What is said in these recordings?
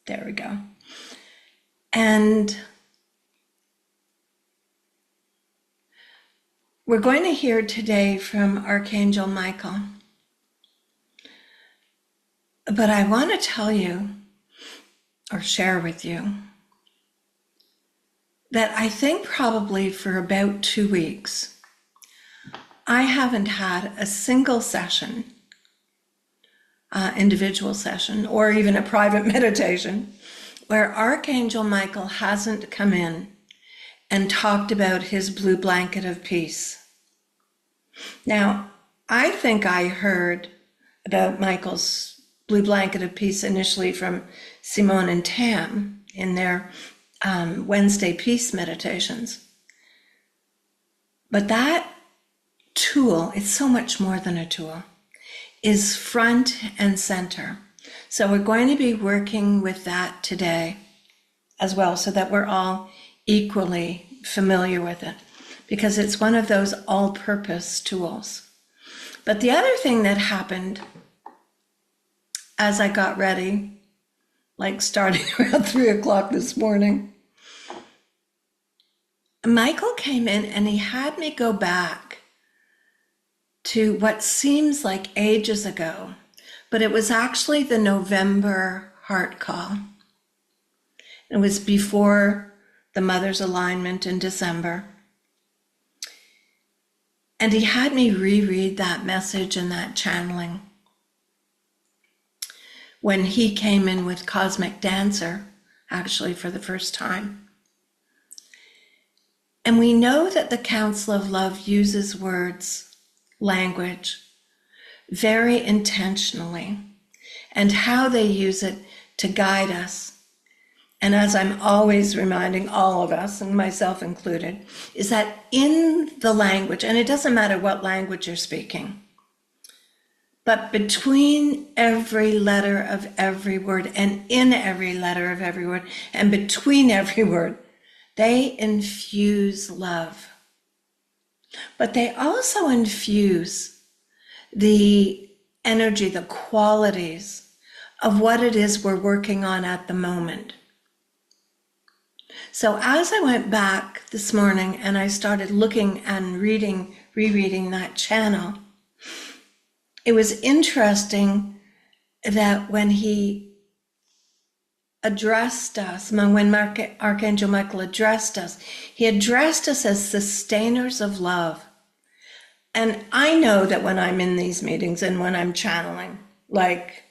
There we go. And we're going to hear today from Archangel Michael. But I want to tell you, or share with you, that I think probably for about 2 weeks, I haven't had a single session, individual session, or even a private meditation, where Archangel Michael hasn't come in and talked about his blue blanket of peace. Now, I think I heard about Michael's blue blanket of peace initially from Simone and Tam in their Wednesday peace meditations. But that tool, it's so much more than a tool, is front and center. So we're going to be working with that today as well, so that we're all equally familiar with it, because it's one of those all-purpose tools. But the other thing that happened as I got ready, like starting around 3 o'clock this morning, Michael came in and he had me go back to what seems like ages ago, but it was actually the November heart call. It was before the Mother's alignment in December. And he had me reread that message and that channeling when he came in with Cosmic Dancer, actually for the first time. And we know that the Council of Love uses words, language, very intentionally, and how they use it to guide us. And as I'm always reminding all of us, and myself included, is that in the language, and it doesn't matter what language you're speaking, but between every letter of every word, and in every letter of every word, and between every word, they infuse love. But they also infuse the energy, the qualities of what it is we're working on at the moment. So as I went back this morning and I started looking and rereading that channel, it was interesting that when he addressed us, when Archangel Michael addressed us, he addressed us as sustainers of love. And I know that when I'm in these meetings and when I'm channeling, like,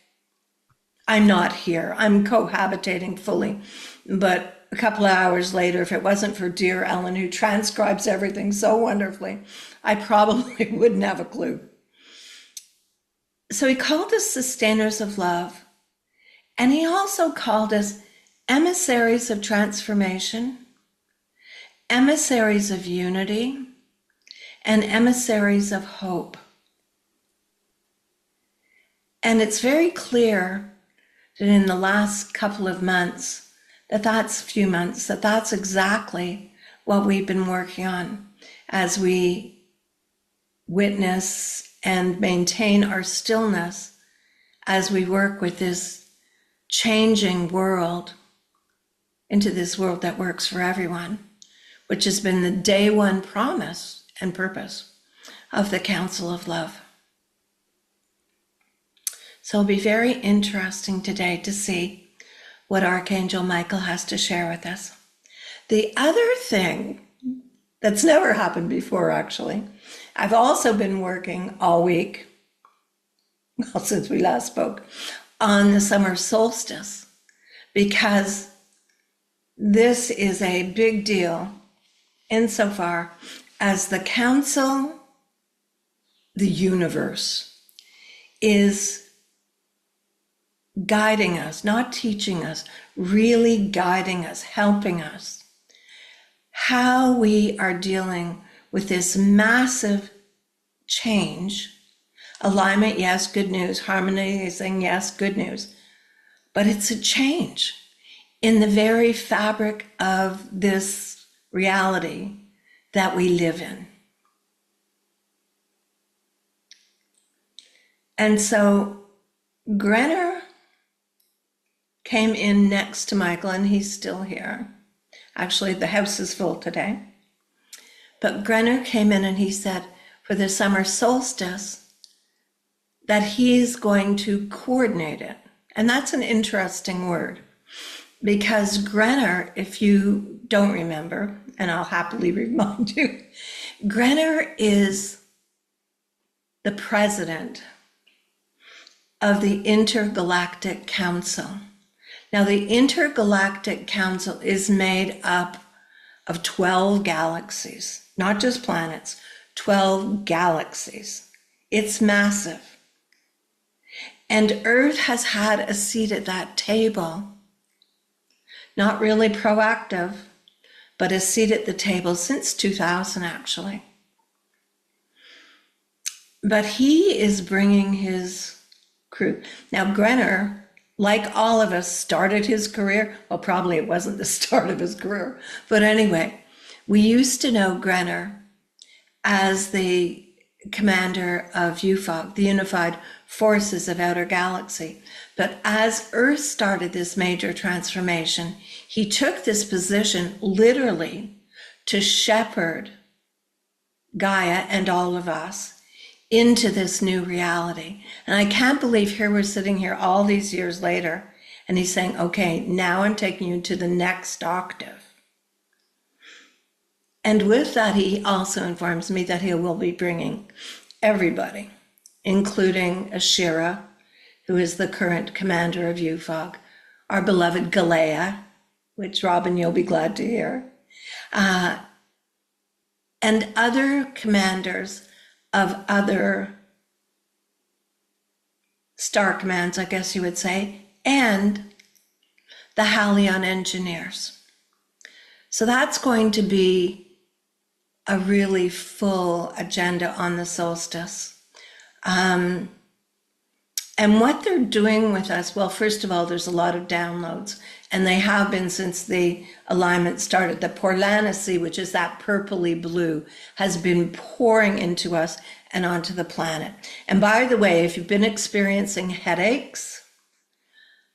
I'm not here, I'm cohabitating fully. But a couple of hours later, if it wasn't for dear Ellen, who transcribes everything so wonderfully, I probably wouldn't have a clue. So he called us sustainers of love. And he also called us emissaries of transformation, emissaries of unity, and emissaries of hope. And it's very clear that in the last couple of months, that's exactly what we've been working on as we witness and maintain our stillness as we work with this changing world into this world that works for everyone, which has been the day one promise and purpose of the Council of Love. So it'll be very interesting today to see what Archangel Michael has to share with us. The other thing that's never happened before, actually, I've also been working all week, well, since we last spoke, on the summer solstice, because this is a big deal insofar as the council, the universe, is guiding us, not teaching us, really guiding us, helping us, how we are dealing with this massive change. Alignment, yes, good news. Harmonizing, yes, good news. But it's a change in the very fabric of this reality that we live in. And so Grenner came in next to Michael, and he's still here. Actually, the house is full today. But Grenner came in and he said for the summer solstice that he's going to coordinate it. And that's an interesting word, because Grenner, if you don't remember, and I'll happily remind you, Grenner is the president of the Intergalactic Council. Now, the Intergalactic Council is made up of 12 galaxies, not just planets, 12 galaxies. It's massive. And Earth has had a seat at that table, not really proactive, but a seat at the table since 2000, actually. But he is bringing his crew. Now, Grenner, like all of us, started his career. Well, probably it wasn't the start of his career. But anyway, we used to know Grenner as the commander of UFOG, the Unified Forces of Outer Galaxy. But as Earth started this major transformation, he took this position literally to shepherd Gaia and all of us into this new reality. And I can't believe here we're sitting here all these years later, and he's saying, okay, now I'm taking you to the next octave. And with that, he also informs me that he will be bringing everybody, including Ashira, who is the current commander of UFOG, our beloved Galea, which Robin, you'll be glad to hear, and other commanders of other star commands, I guess you would say, and the Halion engineers. So that's going to be a really full agenda on the solstice. And what they're doing with us, well, first of all, there's a lot of downloads, and they have been since the alignment started. The Porlanacy, which is that purpley blue, has been pouring into us and onto the planet. And by the way, if you've been experiencing headaches,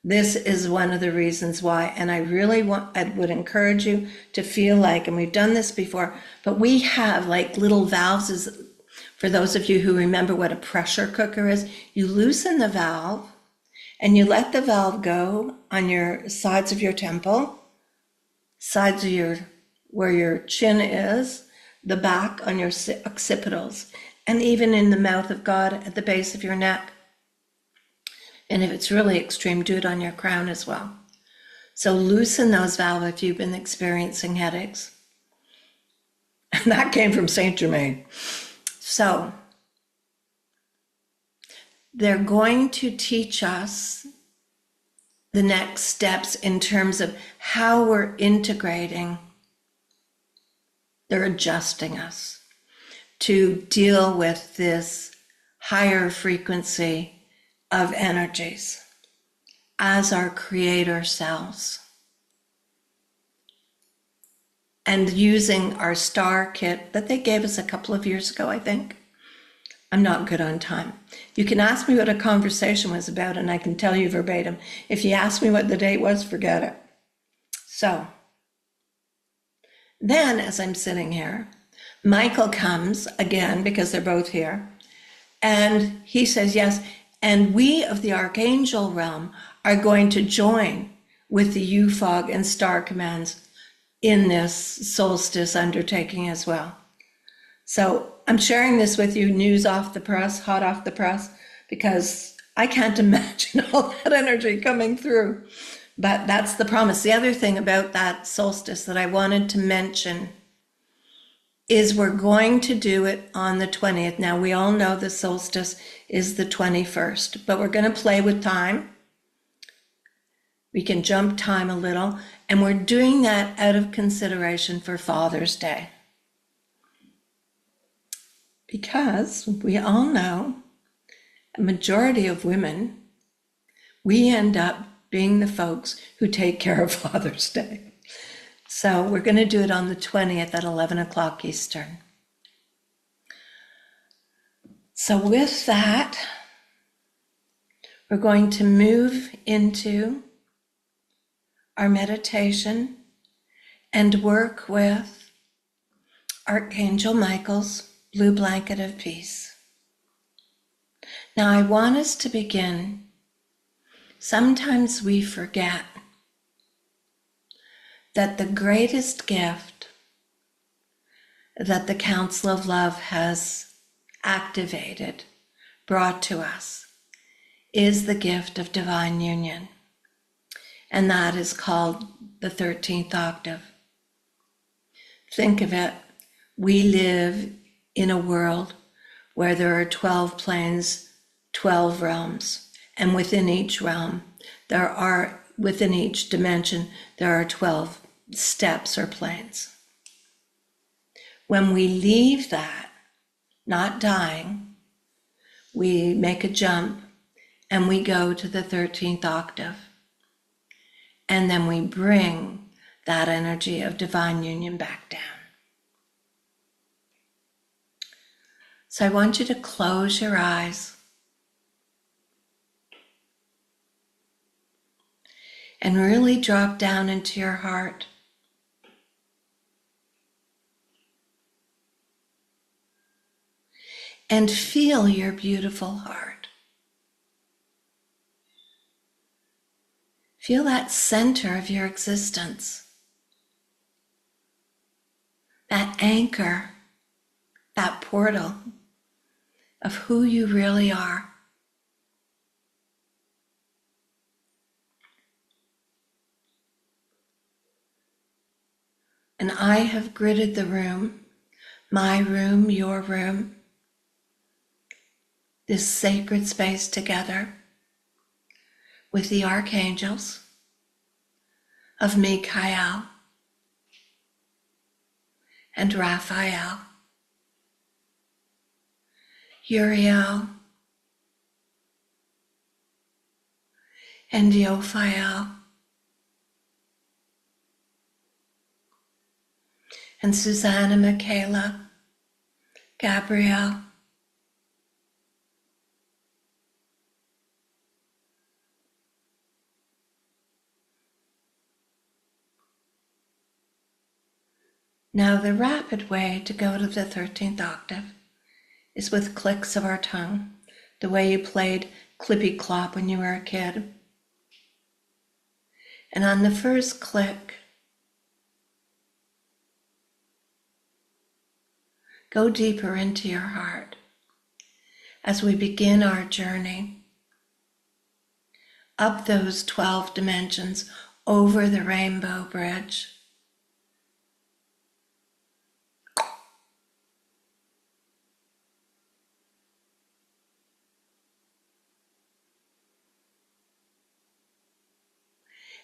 this is one of the reasons why. And I would encourage you to feel like, and we've done this before, but we have like little valves. For those of you who remember what a pressure cooker is, you loosen the valve and you let the valve go on your sides of your temple, sides of where your chin is, the back on your occipitals, and even in the mouth of God at the base of your neck. And if it's really extreme, do it on your crown as well. So loosen those valves if you've been experiencing headaches. And that came from Saint Germain. So they're going to teach us the next steps in terms of how we're integrating. They're adjusting us to deal with this higher frequency of energies as our creator selves. And using our star kit that they gave us a couple of years ago, I think. I'm not good on time. You can ask me what a conversation was about, and I can tell you verbatim. If you ask me what the date was, forget it. So, then as I'm sitting here, Michael comes again, because they're both here, and he says, yes, and we of the Archangel realm are going to join with the UFOG and star commands in this solstice undertaking as well. So I'm sharing this with you, news off the press, hot off the press, because I can't imagine all that energy coming through. But that's the promise. The other thing about that solstice that I wanted to mention is we're going to do it on the 20th. Now, we all know the solstice is the 21st, but we're going to play with time. We can jump time a little, and we're doing that out of consideration for Father's Day. Because we all know a majority of women, we end up being the folks who take care of Father's Day. So we're going to do it on the 20th at 11 o'clock Eastern. So with that, we're going to move into our meditation and work with Archangel Michael's blue blanket of peace. Now I want us to begin. Sometimes we forget that the greatest gift that the Council of Love has activated, brought to us, is the gift of divine union. And that is called the 13th octave. Think of it. We live in a world where there are 12 planes, 12 realms, and within each realm, within each dimension, there are 12 steps or planes. When we leave that, not dying, we make a jump and we go to the 13th octave. And then we bring that energy of divine union back down. So I want you to close your eyes and really drop down into your heart. And feel your beautiful heart. Feel that center of your existence, that anchor, that portal of who you really are. And I have gridded the room, my room, your room, this sacred space together with the archangels of Michael and Raphael, Uriel and Jophiel, and Susanna, Michaela, Gabrielle, now the rapid way to go to the 13th octave is with clicks of our tongue, the way you played Clippy Clop when you were a kid. And on the first click, go deeper into your heart as we begin our journey up those 12 dimensions over the rainbow bridge.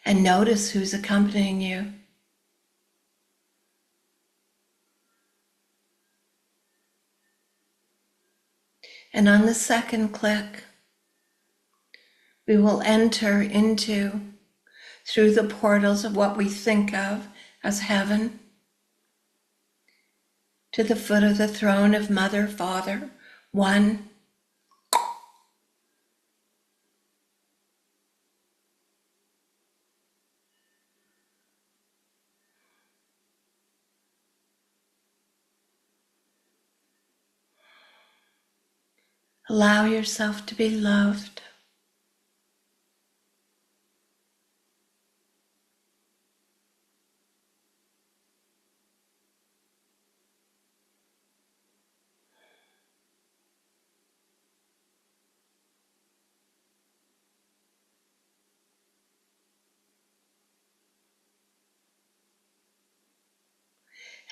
And notice who's accompanying you. And on the second click, we will enter into, through the portals of what we think of as heaven, to the foot of the throne of Mother, Father, One. Allow yourself to be loved.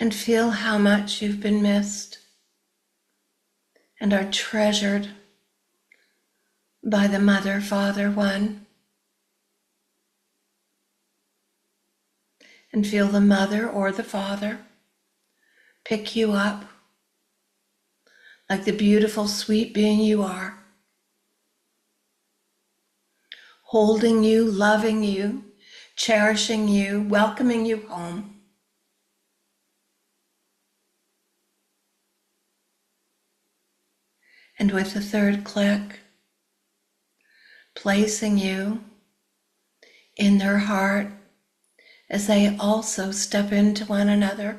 And feel how much you've been missed and are treasured by the Mother, Father, One. And feel the mother or the father pick you up like the beautiful, sweet being you are, holding you, loving you, cherishing you, welcoming you home. And with the third click, placing you in their heart as they also step into one another.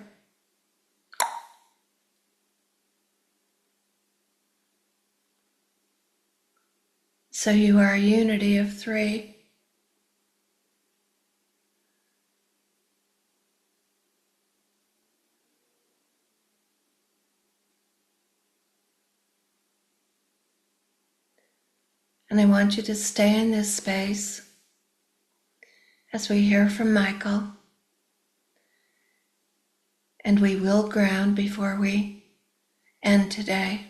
So you are a unity of three. And I want you to stay in this space as we hear from Michael. And we will ground before we end today.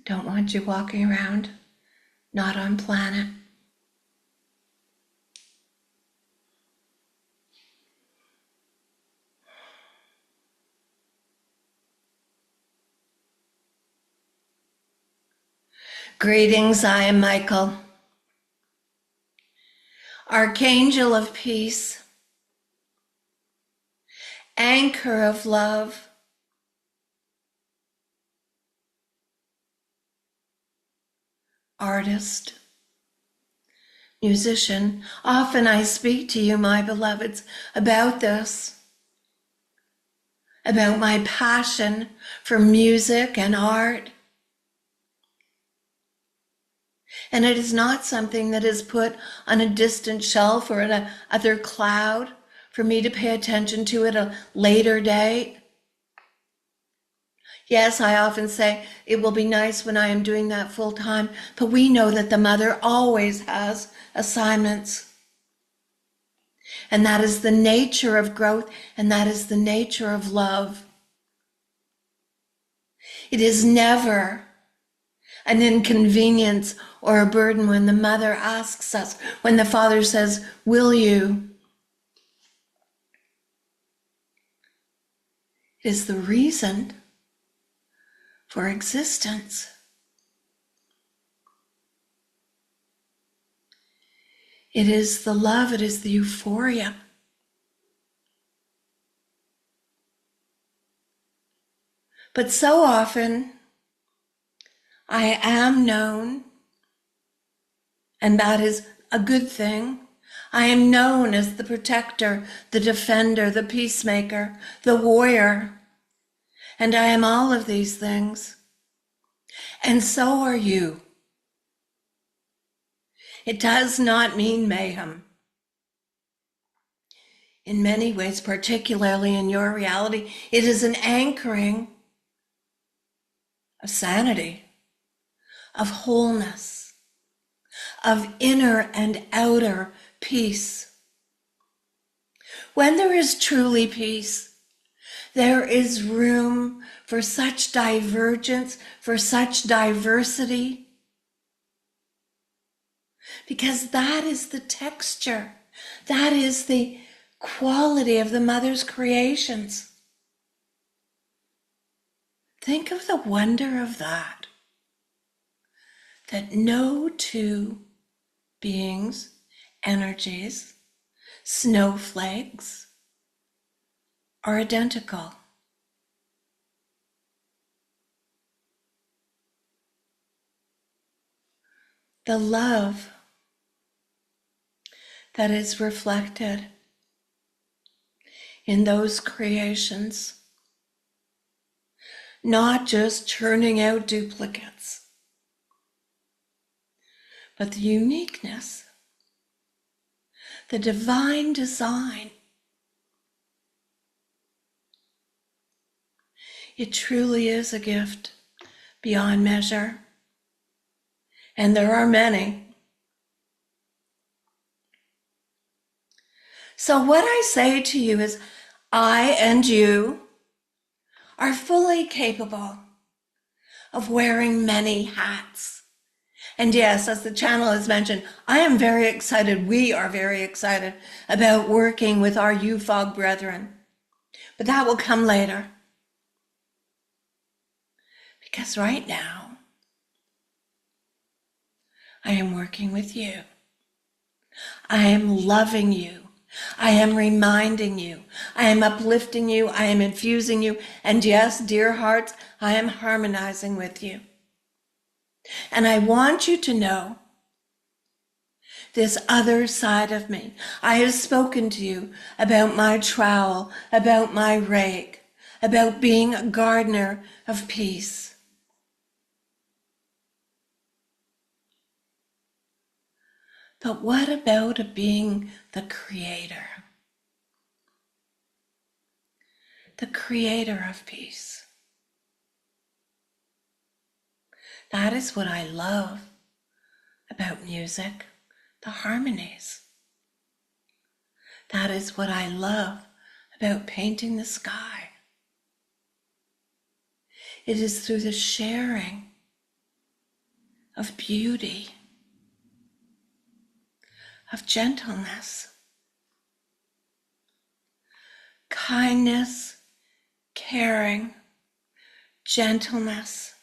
Don't want you walking around not on planet. Greetings, I am Michael, Archangel of Peace, Anchor of Love, Artist, Musician. Often I speak to you, my beloveds, about this, about my passion for music and art. And it is not something that is put on a distant shelf or in another cloud for me to pay attention to at a later date. Yes, I often say it will be nice when I am doing that full time, but we know that the mother always has assignments. And that is the nature of growth, and that is the nature of love. It is never an inconvenience or a burden when the mother asks us, when the father says, will you? It is the reason for existence. It is the love, it is the euphoria. But so often, I am known, and that is a good thing. I am known as the protector, the defender, the peacemaker, the warrior, and I am all of these things. And so are you. It does not mean mayhem. In many ways, particularly in your reality, it is an anchoring of sanity, of wholeness, of inner and outer peace. When there is truly peace, there is room for such divergence, for such diversity, because that is the texture, that is the quality of the mother's creations. Think of the wonder of that no two beings, energies, snowflakes, are identical. The love that is reflected in those creations, not just churning out duplicates, but the uniqueness, the divine design. It truly is a gift beyond measure, and there are many. So what I say to you is, I and you are fully capable of wearing many hats. And yes, as the channel has mentioned, I am very excited, we are very excited about working with our UFOG brethren. But that will come later. Because right now, I am working with you. I am loving you. I am reminding you. I am uplifting you. I am infusing you. And yes, dear hearts, I am harmonizing with you. And I want you to know this other side of me. I have spoken to you about my trowel, about my rake, about being a gardener of peace. But what about being the creator? The creator of peace. That is what I love about music, the harmonies. That is what I love about painting the sky. It is through the sharing of beauty, of gentleness, kindness, caring, gentleness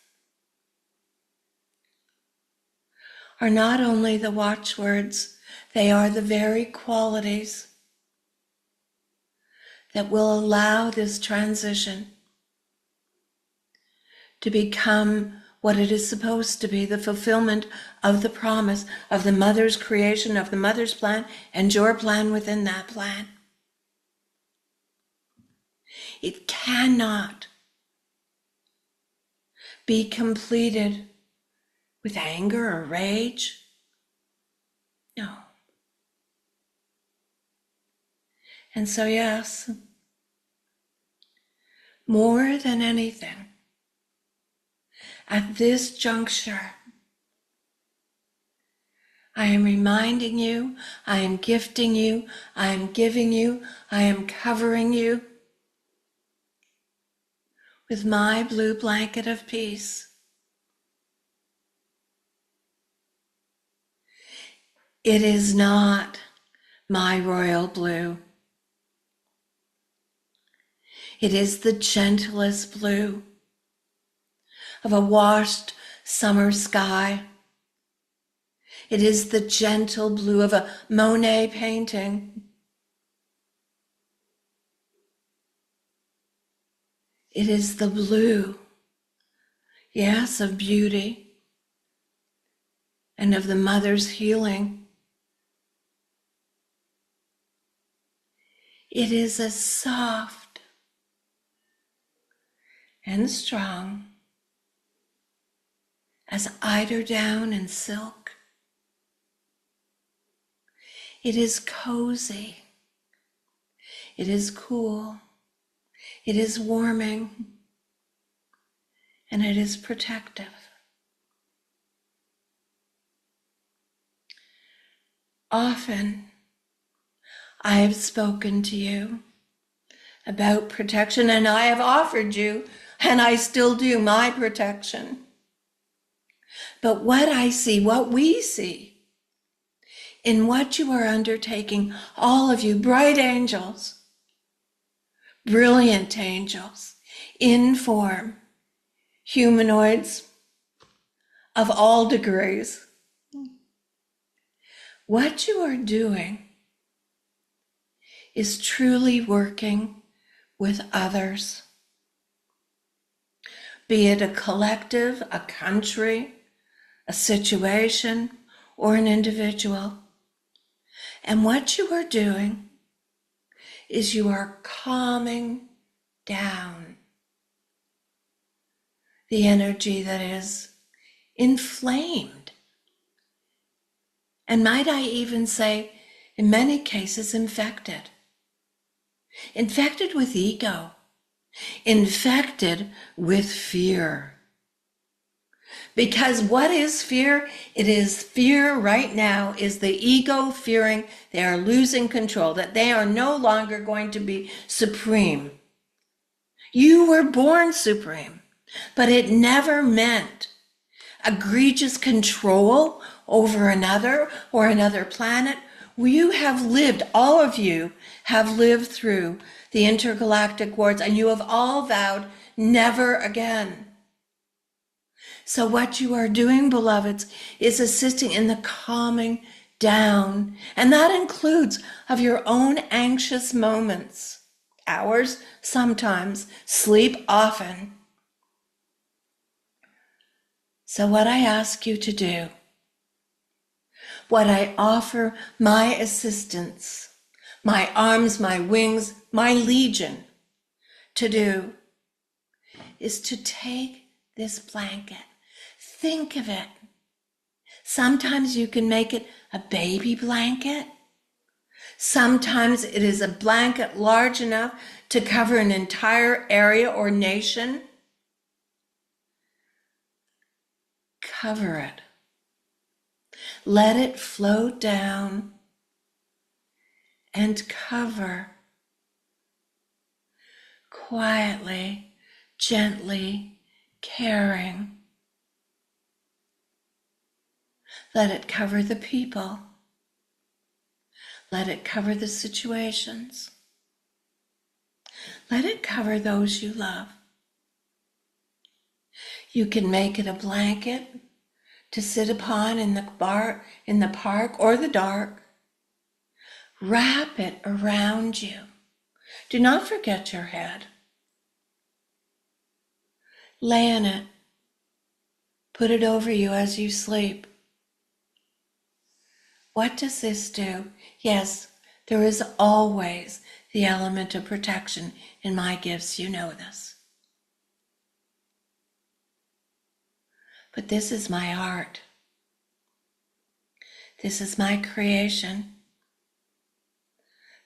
are not only the watchwords, they are the very qualities that will allow this transition to become what it is supposed to be, the fulfillment of the promise of the mother's creation, of the mother's plan, and your plan within that plan. It cannot be completed with anger or rage. No. And so, yes, more than anything, at this juncture, I am reminding you, I am gifting you, I am giving you, I am covering you with my blue blanket of peace. It is not my royal blue. It is the gentlest blue of a washed summer sky. It is the gentle blue of a Monet painting. It is the blue, yes, of beauty and of the mother's healing. It is as soft and strong as eider down and silk. It is cozy. It is cool. It is warming. And it is protective. Often, I have spoken to you about protection, and I have offered you, and I still do, my protection. But what I see, what we see, in what you are undertaking, all of you, bright angels, brilliant angels, in form, humanoids of all degrees, what you are doing is truly working with others, be it a collective, a country, a situation, or an individual. And what you are doing is you are calming down the energy that is inflamed. And might I even say, in many cases, infected. Infected with ego. Infected with fear. Because what is fear? It is fear right now is the ego fearing they are losing control, that they are no longer going to be supreme. You were born supreme, but it never meant egregious control over another or another planet. You have lived, all of you have lived through the intergalactic wars, and you have all vowed never again. So what you are doing, beloveds, is assisting in the calming down. And that includes of your own anxious moments, hours sometimes, sleep often. So what I ask you to do, what I offer my assistance, my arms, my wings, my legion to do is to take this blanket. Think of it. Sometimes you can make it a baby blanket. Sometimes it is a blanket large enough to cover an entire area or nation. Cover it. Let it float down and cover quietly, gently, caring. Let it cover the people. Let it cover the situations. Let it cover those you love. You can make it a blanket to sit upon in the park or the dark. Wrap it around you. Do not forget your head. Lay in it. Put it over you as you sleep. What does this do? Yes, there is always the element of protection in my gifts. You know this. But this is my art. This is my creation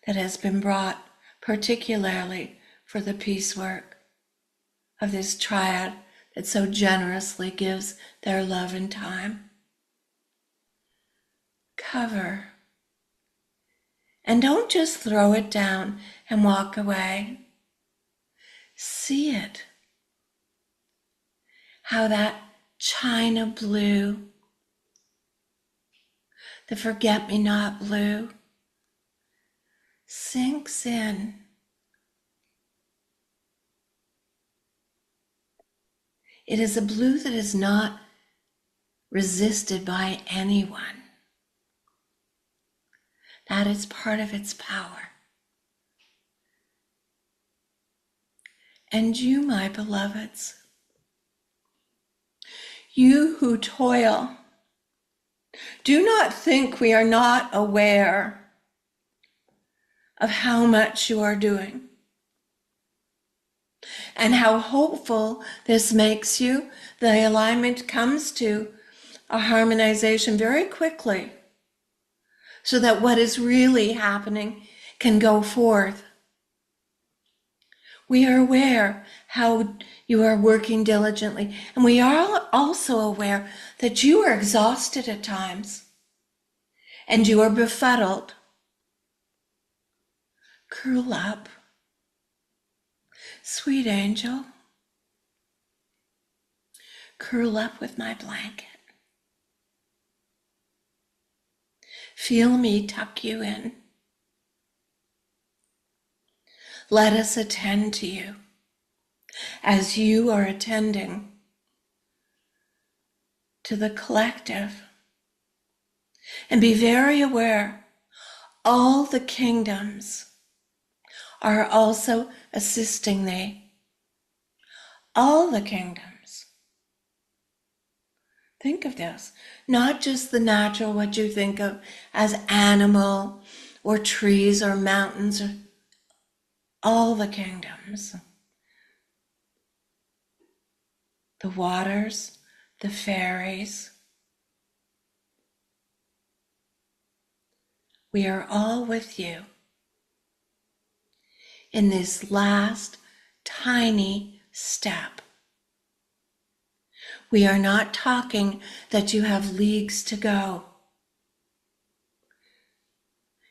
that has been brought particularly for the peace work of this triad that so generously gives their love and time. Cover. And don't just throw it down and walk away. See it. How that china blue, the forget-me-not blue, sinks in. It is a blue that is not resisted by anyone. That is part of its power. And you, my beloveds, you who toil, do not think we are not aware of how much you are doing and how hopeful this makes you. The alignment comes to a harmonization very quickly so that what is really happening can go forth. We are aware how you are working diligently, and we are also aware that you are exhausted at times and you are befuddled. Curl up, sweet angel. Curl up with my blanket. Feel me tuck you in. Let us attend to you as you are attending to the collective. And be very aware, all the kingdoms are also assisting thee. All the kingdoms. Think of this, not just the natural, what you think of as animal or trees or mountains, or all the kingdoms. The waters, the fairies. We are all with you in this last tiny step. We are not talking that you have leagues to go.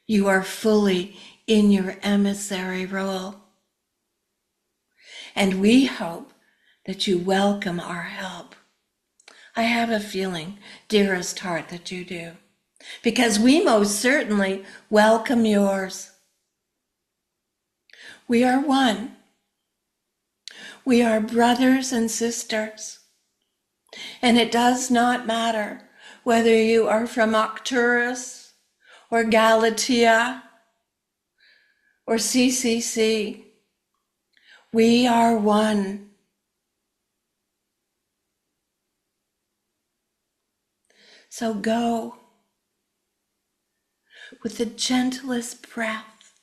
You are fully in your emissary role. And we hope that you welcome our help. I have a feeling, dearest heart, that you do, because we most certainly welcome yours. We are one. We are brothers and sisters. And it does not matter whether you are from Arcturus or Galatea or CCC. We are one. So go with the gentlest breath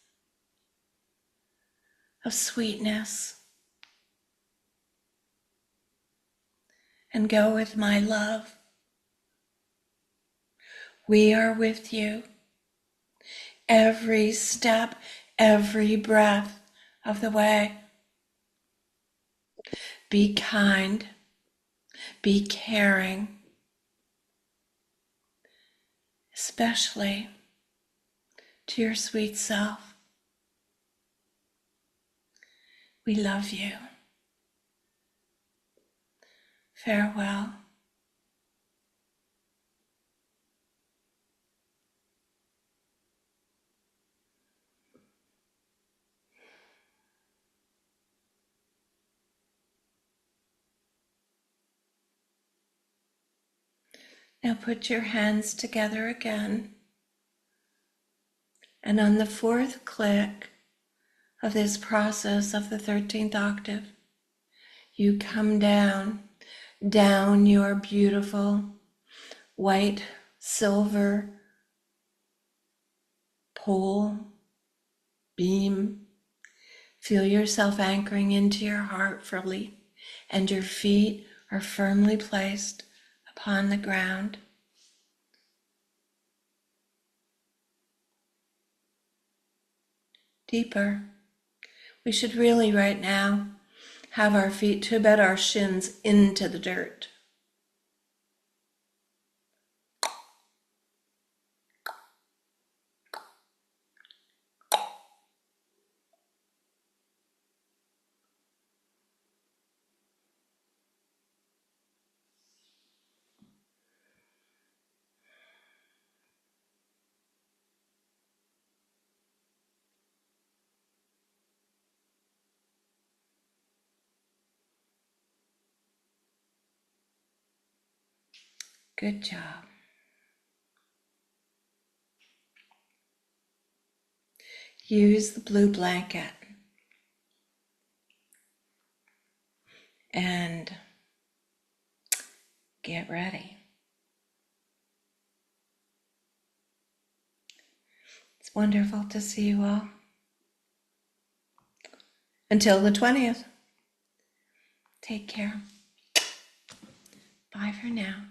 of sweetness. And go with my love. We are with you every step, every breath of the way. Be kind, be caring, especially to your sweet self. We love you. Farewell. Now put your hands together again. And on the fourth click of this process of the 13th octave, you come down your beautiful white, silver pole, beam. Feel yourself anchoring into your heart fully, and your feet are firmly placed upon the ground. Deeper. We should really right now have our feet to about our shins into the dirt. Good job. Use the blue blanket and get ready. It's wonderful to see you all. Until the 20th. Take care. Bye for now.